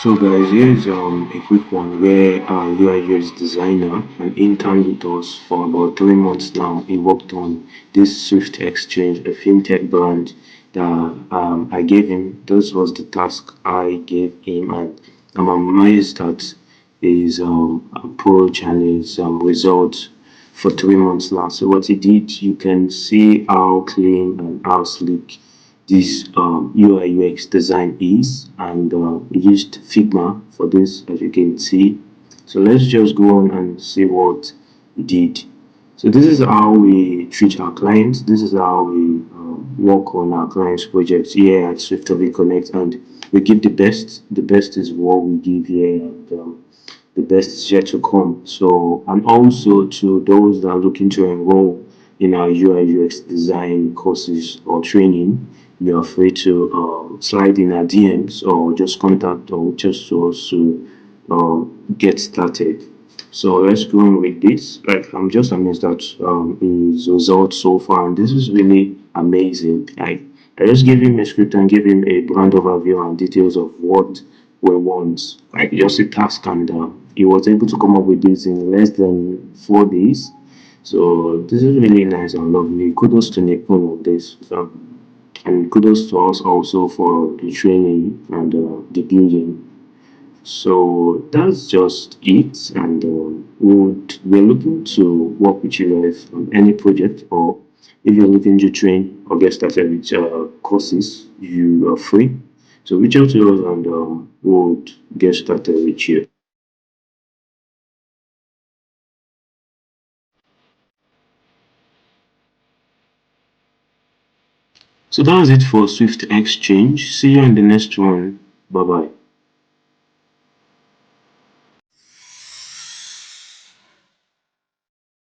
So guys, here's a quick one where our UI/UX designer, an intern with us for about 3 months now, he worked on this Swift Exchange, a fintech brand that I gave him. This was the task I gave him, and I'm amazed at his approach and his results for 3 months now. So what he did, you can see how clean and how sleek this UI UX design is, and we used Figma for this, as you can see. So let's just go on and see what we did. So this is how we treat our clients. This is how we work on our clients' projects here at Swiftovic Connect, and we give the best. The best is what we give here, and the best is yet to come. So, and also to those that are looking to enroll in our UI UX design courses or training, you are free to slide in our DMs or just contact or just to us to get started. So let's go on with this. Like, I'm just amazed at his results so far, and this is really amazing. I just gave him a script and gave him a brand overview and details of what we want, like just a task, and he was able to come up with this in less than 4 days. So this is really nice and lovely. Kudos to Nippon on this. And kudos to us also for the training and the building. So that's just it, and we're looking to work with you guys on any project, or if you're looking to train or get started with courses, you are free. So reach out to us, and we'll get started with you. So that's it for Swift Exchange. See you in the next one. Bye bye.